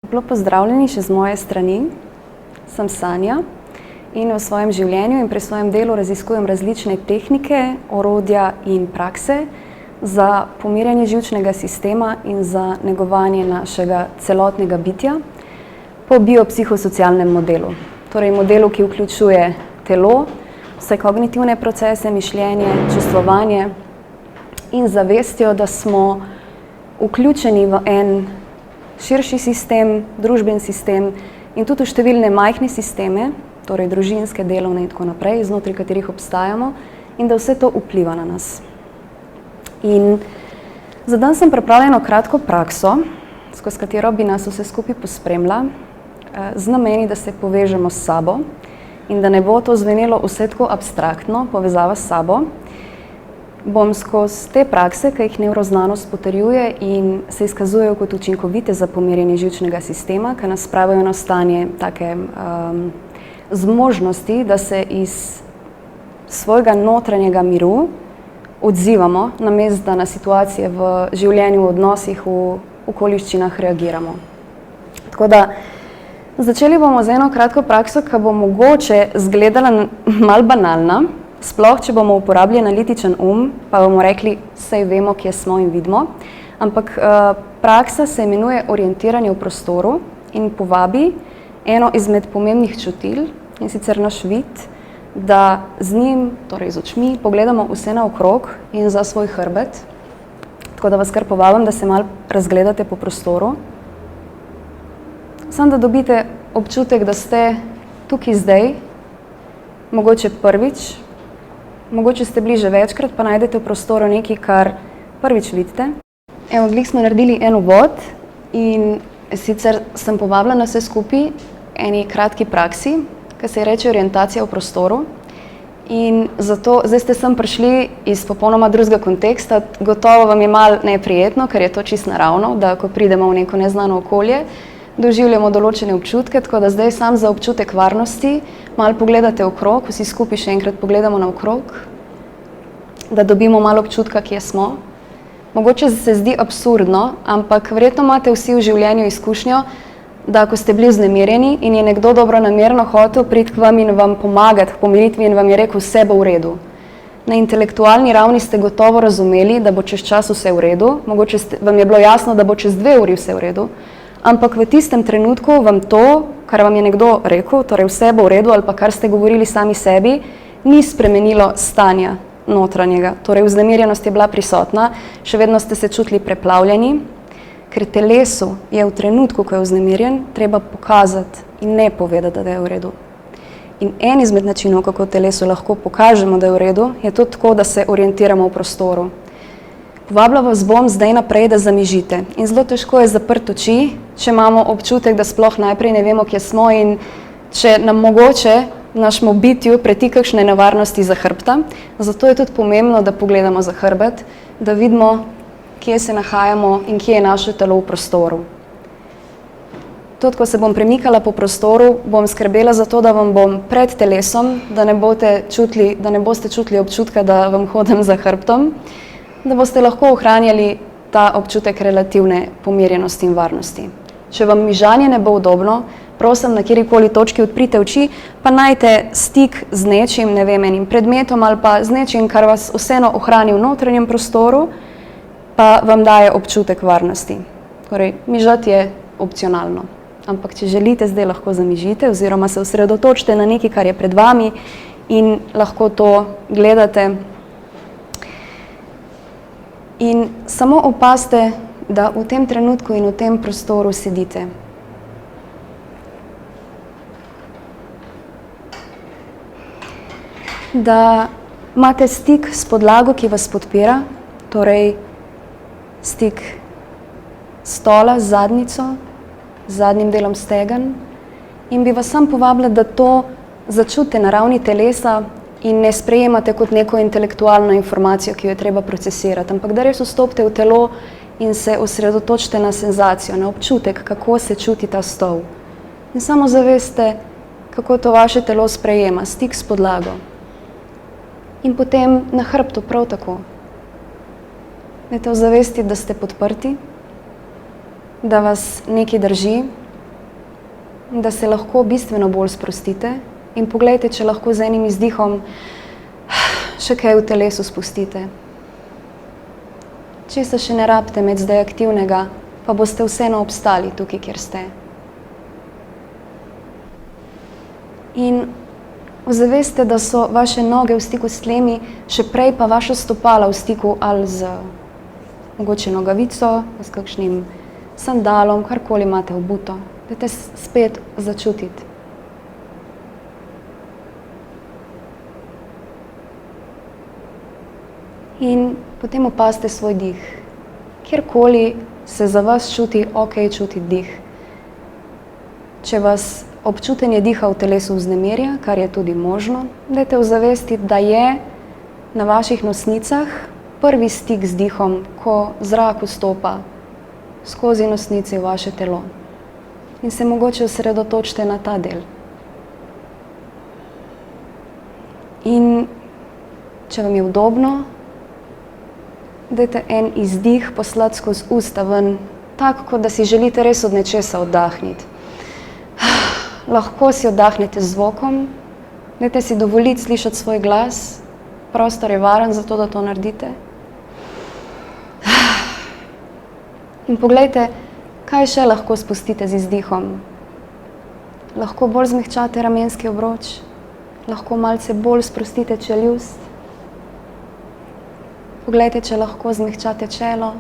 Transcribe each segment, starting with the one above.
Toplo pozdravljeni še z moje strani. Sem Sanja in v svojem življenju in pri svojem delu raziskujem različne tehnike, orodja in prakse za pomirjanje živčnega sistema in za negovanje našega celotnega bitja po biopsihosocialnem modelu. Torej modelu, ki vključuje telo, vse kognitivne procese, mišljenje, čustvovanje in zavestjo, da smo vključeni v en širši sistem, družben sistem in tudi v številne majhne sisteme, torej družinske, delovne in tako naprej, znotraj katerih obstajamo in da vse to vpliva na nas. In za danes sem pripravljeno kratko prakso, skozi katero bi nas vse skupaj pospremila, z nameni, da se povežemo s sabo in da ne bo to zvenelo vse tako abstraktno, povezava s sabo, bom skozi te prakse, ki jih nevroznanost potrjuje in se izkazujejo kot učinkovite za pomirjanje živčnega sistema, ki nas spravijo na stanje take zmožnosti, da se iz svojega notranjega miru odzivamo, namesto da na situacije v življenju, v odnosih, v okoliščinah reagiramo. Tako da začeli bomo z eno kratko prakso, ki bo mogoče izgledala malo banalna, sploh, če bomo uporabili analitičen pa bomo rekli, saj vemo, kje smo in vidimo, ampak praksa se imenuje orientiranje v prostoru in povabi eno izmed pomembnih čutil, in sicer naš vid, da z njim, torej z očmi, pogledamo vse naokrog in za svoj hrbet. Tako da vas kar povabim, da se malo razgledate po prostoru. Samo da dobite občutek, da ste tukaj zdaj, mogoče prvič, mogoče ste bili že večkrat, pa najdete v prostoru nekaj, kar prvič vidite. Evo, glih smo naredili en uvod in sicer sem povabila na vse skupaj eni kratki praksi, ki se reče orientacija v prostoru. In zato, zdaj ste sem prišli iz popolnoma drugega konteksta, gotovo vam je malo neprijetno, ker je to čisto naravno, da ko pridemo v neko neznano okolje, doživljamo določene občutke, tako da zdaj sam za občutek varnosti malo pogledate okrog, vsi skupaj še enkrat pogledamo naokrog, da dobimo malo občutka, kje smo. Mogoče se zdi absurdno, ampak verjetno imate vsi v življenju izkušnjo, da ko ste bili vznemirjeni in je nekdo dobronamerno hotel priti k vam in vam pomagati k pomiritvi in vam je rekel, vse bo v redu. Na intelektualni ravni ste gotovo razumeli, da bo čez čas vse v redu, mogoče vam je bilo jasno, da bo čez 2 uri vse v redu, ampak v tistem trenutku vam to, kar vam je nekdo rekel, torej vse bo v redu ali pa kar ste govorili sami sebi, ni spremenilo stanja notranjega. Torej vznemirjenost je bila prisotna, še vedno ste se čutili preplavljeni, ker telesu je v trenutku, ko je vznemirjen, treba pokazati in ne povedati, da je v redu. In en izmed načinov, kako telesu lahko pokažemo, da je v redu, je to tako, da se orientiramo v prostoru. Povabila vas bom zdaj naprej, da zamižite. In zelo težko je zaprti oči, če imamo občutek, da sploh najprej ne vemo, kje smo in če nam mogoče v našemu bitju preti kakšne nevarnosti za hrbta. Zato je tudi pomembno, da pogledamo za hrbet, da vidimo, kje se nahajamo in kje je naše telo v prostoru. Tudi, ko se bom premikala po prostoru, bom skrbela za to, da vam bom pred telesom, da ne boste čutili občutka, da vam hodim za hrbtom, da boste lahko ohranjali ta občutek relativne pomirjenosti in varnosti. Če vam mižanje ne bo udobno, prosim, na kjerikoli točki odprite oči, pa najte stik z nečim, ne vem, enim predmetom ali pa z nečim, kar vas vseeno ohrani v notranjem prostoru, pa vam daje občutek varnosti. Torej, mižati je opcionalno. Ampak, če želite, zdaj lahko zamižite oziroma se osredotočite na nekaj, kar je pred vami in lahko to gledate. In samo opazite, da v tem trenutku in v tem prostoru sedite. Da imate stik s podlago, ki vas podpira, torej stik stola z zadnjico, z zadnjim delom stegen in bi vas sam povabila, da to začutite na ravni telesa in ne sprejemate kot neko intelektualno informacijo, ki jo je treba procesirati, ampak da res vstopite v telo in se osredotočite na senzacijo, na občutek, kako se čuti ta stol. In samo zaveste, kako to vaše telo sprejema, stik s podlago. In potem na hrbtu prav tako. Dajte ozavestiti, da ste podprti, da vas nekaj drži, da se lahko bistveno bolj sprostite in poglejte, če lahko z enim izdihom še kaj v telesu spustite. Česa še ne rabite imeti zdaj aktivnega, pa boste vseeno obstali tukaj, kjer ste. In ozaveste, da so vaše noge v stiku s tlemi, še prej pa vaša stopala v stiku ali z mogoče nogavico, s kakšnim sandalom, karkoli imate obuto. Dajte spet začutiti. In potem opazite svoj dih. Kjerkoli se za vas čuti ok čutiti dih. Če vas občutenje diha v telesu vznemirja, kar je tudi možno, dajte ozavestiti, da je na vaših nosnicah prvi stik z dihom, ko zrak vstopa skozi nosnice v vaše telo. In se mogoče osredotočite na ta del. In če vam je udobno, dajte en izdih poslati skozi usta ven, tako kot da si želite res od nečesa oddahniti. Lahko si oddahnete z zvokom, dajte si dovoliti slišati svoj glas, prostor je varen za to, da to naredite. In poglejte, kaj še lahko spustite z izdihom. Lahko bolj zmehčate ramenski obroč, lahko malce bolj sprostite čeljust. Poglejte, če lahko zmehčate čelo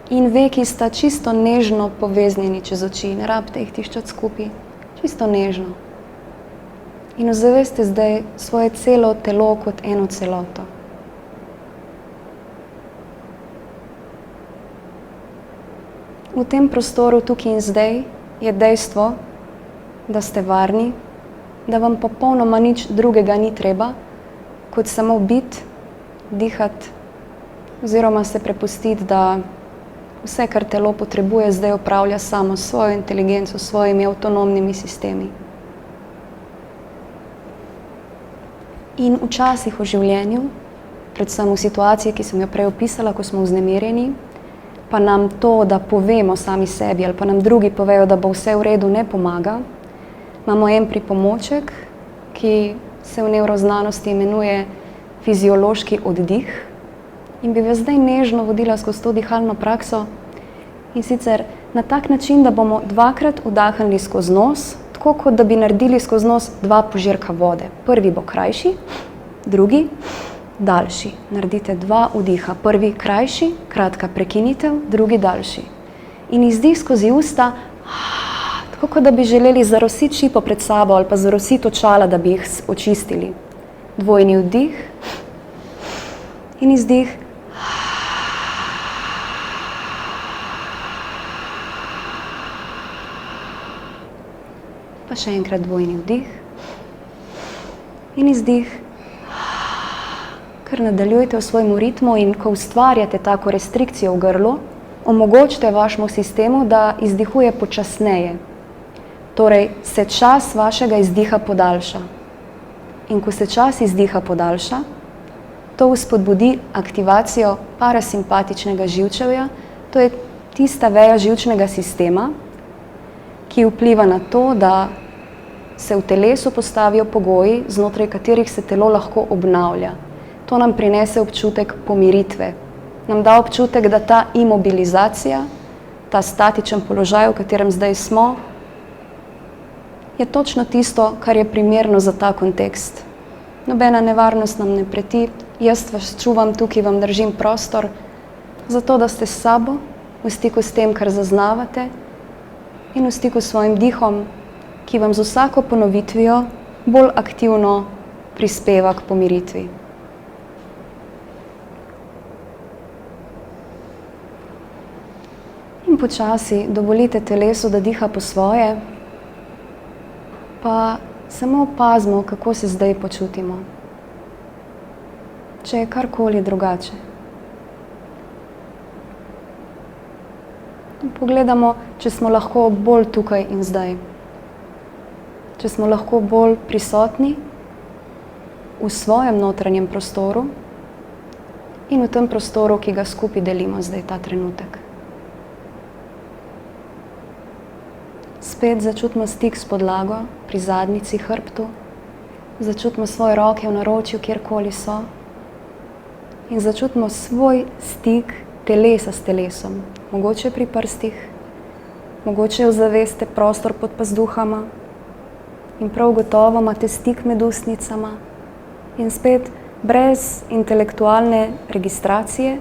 in veki sta čisto nežno poveznjeni čez oči, ne rabite jih tiščati skupaj, čisto nežno. In ozaveste zdaj svoje celo telo kot eno celoto. V tem prostoru tukaj in zdaj je dejstvo, da ste varni, da vam popolnoma nič drugega ni treba, kot samo biti, dihati, oziroma se prepustiti, da vse, kar telo potrebuje, zdaj opravlja samo svojo inteligenco, svojimi avtonomnimi sistemi. In včasih v življenju, predvsem v situaciji, ki sem jo prej opisala, ko smo vznemirjeni, pa nam to, da povemo sami sebi ali pa nam drugi povejo, da bo vse v redu, ne pomaga, imamo en pripomoček, ki se v nevroznanosti imenuje fiziološki oddih. In bi vas zdaj nežno vodila skozi to dihalno prakso in sicer na tak način, da bomo dvakrat vdahnili skozi nos, tako kot da bi naredili skozi nos 2 požirka vode. Prvi bo krajši, drugi daljši. Naredite 2 vdiha. Prvi krajši, kratka prekinitev, drugi daljši. In izdih skozi usta, tako kot da bi želeli zarositi šipo pred sabo ali pa zarositi očala, da bi jih očistili. Dvojni vdih in izdih. Pa še enkrat dvojni vdih in izdih. Kar nadaljujte v svojem ritmu in ko ustvarjate tako restrikcijo v grlu, omogočite vašemu sistemu, da izdihuje počasneje. Torej, se čas vašega izdiha podaljša. In ko se čas izdiha podaljša, to spodbudi aktivacijo parasimpatičnega živčevja, to je tista veja živčnega sistema, ki vpliva na to, da se v telesu postavijo pogoji, znotraj katerih se telo lahko obnavlja. To nam prinese občutek pomiritve. Nam da občutek, da ta imobilizacija, ta statičen položaj, v katerem zdaj smo, je točno tisto, kar je primerno za ta kontekst. Nobena nevarnost nam ne preti, jaz vas čuvam tukaj, vam držim prostor, zato da ste s sabo, v stiku s tem, kar zaznavate, in v stiku s svojim dihom, ki vam z vsako ponovitvijo bolj aktivno prispeva k pomiritvi. In počasi dovolite telesu, da diha po svoje, pa samo opazimo, kako se zdaj počutimo. Če je karkoli drugače. In pogledamo, če smo lahko bolj tukaj in zdaj. Če smo lahko bolj prisotni v svojem notranjem prostoru in v tem prostoru, ki ga skupaj delimo zdaj ta trenutek. spet začutimo stik s podlago, pri zadnjici, hrbtu. Začutimo svoje roke v naročju, kjerkoli so. In začutimo svoj stik telesa s telesom. Mogoče pri prstih, mogoče ozaveste prostor pod pazduhama. In prav gotovo imate stik med ustnicama. In spet brez intelektualne registracije,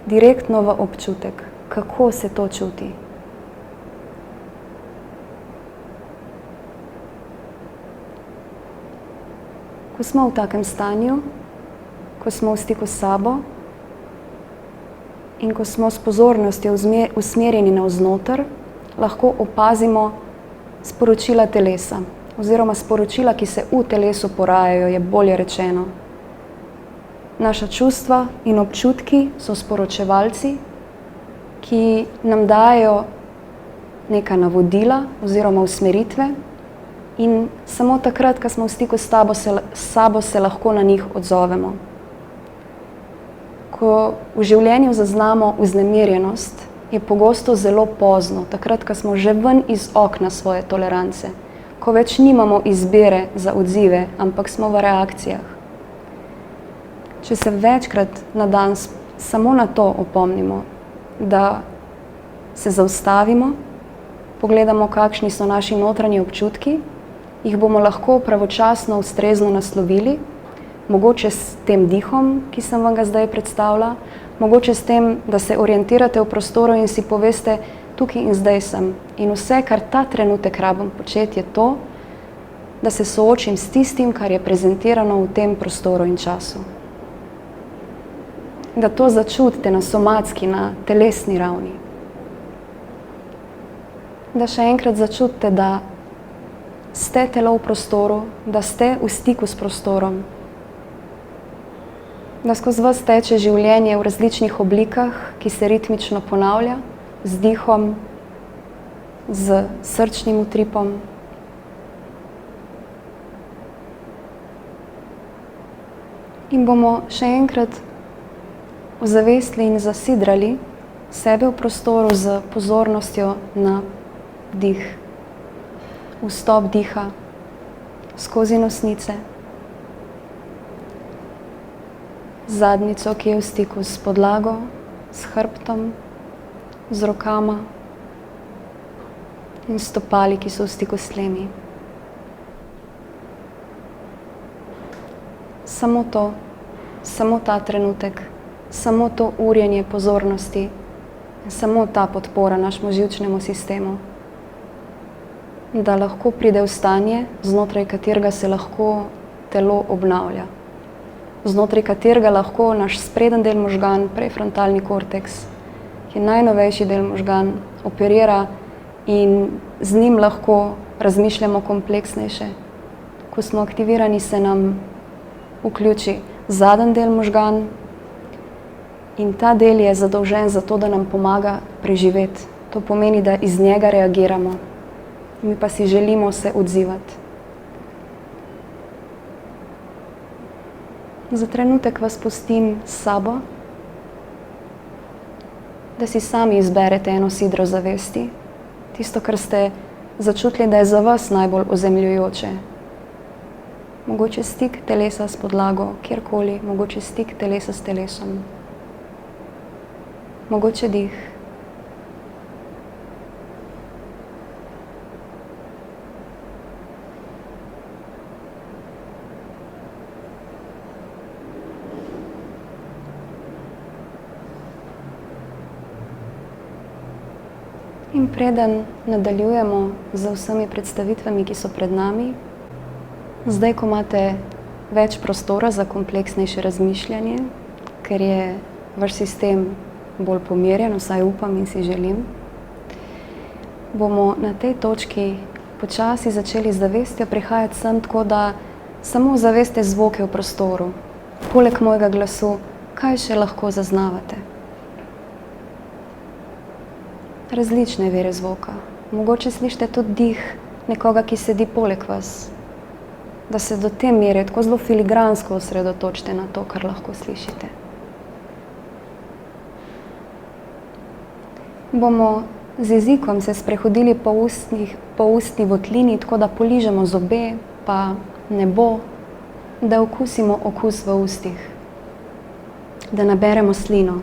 direktno v občutek, kako se to čuti. Ko smo v takem stanju, ko smo v stiku s sabo in ko smo s pozornostjo usmerjeni navznoter, lahko opazimo sporočila telesa oziroma sporočila, ki se v telesu porajajo, je bolje rečeno. Naša čustva in občutki so sporočevalci, ki nam dajo neka navodila oziroma usmeritve in samo takrat, ko smo v stiku s sabo, se lahko na njih odzovemo. Ko v življenju zaznamo vznemirjenost, je pogosto zelo pozno, takrat, ko smo že ven iz okna svoje tolerance, ko več nimamo izbire za odzive, ampak smo v reakcijah. Če se večkrat na dan samo na to opomnimo, da se zaustavimo, pogledamo, kakšni so naši notranji občutki, jih bomo lahko pravočasno ustrezno naslovili, mogoče s tem dihom, ki sem vam ga zdaj predstavila, mogoče s tem, da se orientirate v prostoru in si poveste, tukaj in zdaj sem. In vse, kar ta trenutek rabim početi, je to, da se soočim s tistim, kar je prezentirano v tem prostoru in času. Da to začutite na somatski, na telesni ravni. Da še enkrat začutite, da ste telo v prostoru, da ste v stiku s prostorom. Da skozi vas teče življenje v različnih oblikah, ki se ritmično ponavlja, z dihom, z srčnim utripom. In bomo še enkrat ozavestili in zasidrali sebe v prostoru z pozornostjo na dih. Vstop diha skozi nosnice, zadnjico, ki je v stiku s podlago, s hrbtom, z rokama in stopali, ki so v stiku s tlemi. Samo to, samo ta trenutek, samo to urjenje pozornosti, samo ta podpora našemu živčnemu sistemu, da lahko pride v stanje, znotraj katerega se lahko telo obnavlja, znotraj katerega lahko naš spreden del možgan, prefrontalni korteks, ki je najnovejši del možgan, operira in z njim lahko razmišljamo kompleksnejše. Ko smo aktivirani, se nam vključi zadnji del možgan in ta del je zadolžen za to, da nam pomaga preživeti. To pomeni, da iz njega reagiramo. Mi pa si želimo se odzivati. Za trenutek vas pustim s sabo, da si sami izberete eno sidro zavesti, tisto, kar ste začutili, da je za vas najbolj ozemljujoče. Mogoče stik telesa s podlago, kjerkoli, mogoče stik telesa s telesom. Mogoče dih. In preden nadaljujemo z vsemi predstavitvami, ki so pred nami, zdaj, ko imate več prostora za kompleksnejše razmišljanje, ker je vaš sistem bolj pomirjen, vsaj upam in si želim, bomo na tej točki počasi začeli z zavestjo prihajati sem, tako da samo zaveste zvoke v prostoru. Poleg mojega glasu, kaj še lahko zaznavate? Različne vire zvoka. Mogoče slišite tudi dih nekoga, ki sedi poleg vas. Da se do te mere tako zelo filigransko osredotočite na to, kar lahko slišite. Bomo z jezikom se sprehodili po ustni votlini, tako da poližemo zobe, pa nebo, da okusimo okus v ustih, da naberemo slino.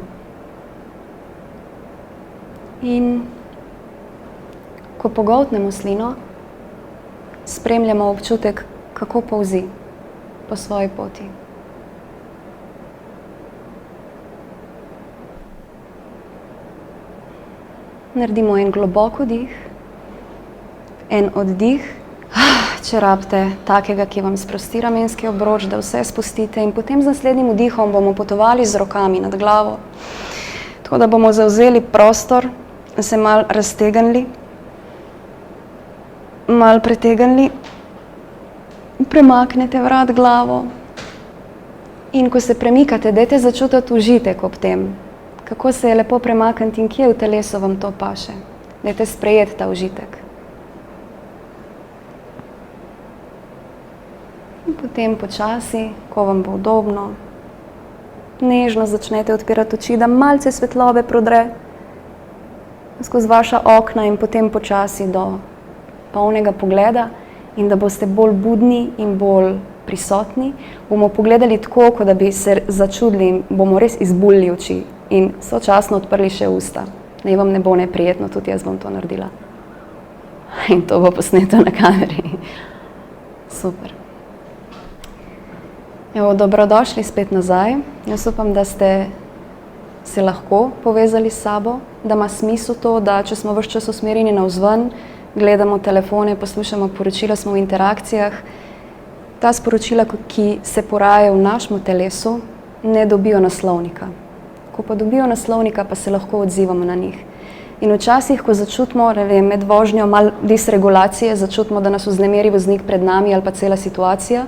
In ko pogoltnemo slino, spremljamo občutek, kako polzi po svoji poti. Naredimo en globok vdih, en oddih, če rabite takega, ki vam sprosti ramenski obroč, da vse spustite, in potem z naslednjim vdihom bomo potovali z rokami nad glavo. Tako da bomo zavzeli prostor, se malo raztegnili, malo pretegnili, premaknete vrat glavo in ko se premikate, dajte začutiti užitek ob tem. Kako se je lepo premakniti in kje v telesu vam to paše. Dajte sprejeti ta užitek. In potem počasi, ko vam bo udobno, nežno začnete odpirati oči, da malce svetlobe prodre skozi vaša okna in potem počasi do polnega pogleda in da boste bolj budni in bolj prisotni. Bomo pogledali tako, kot da bi se začudili in bomo res izbuljili oči in sočasno odprli še usta. Naj vam ne bo neprijetno, tudi jaz bom to naredila. In to bo posneto na kameri. Super. Evo, dobrodošli spet nazaj. Jaz upam, da ste se lahko povezali s sabo, da ima smisel to, da če smo ves čas usmerjeni navzven, gledamo telefone, poslušamo poročila, smo v interakcijah, ta sporočila, ki se porajajo v našem telesu, ne dobijo naslovnika. Ko pa dobijo naslovnika, pa se lahko odzivamo na njih. In včasih, ko začutimo, med vožnjo malo disregulacije, začutimo, da nas vznemeri voznik pred nami ali pa cela situacija,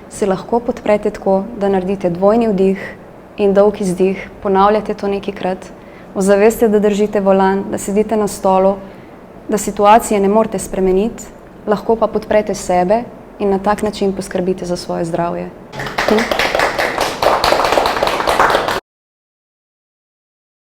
se lahko podprete tako, da naredite dvojni vdih in dolg izdih, ponavljate to nekajkrat, ozaveste, da držite volan, da sedite na stolu, da situacije ne morete spremeniti, lahko pa podprete sebe in na tak način poskrbite za svoje zdravje.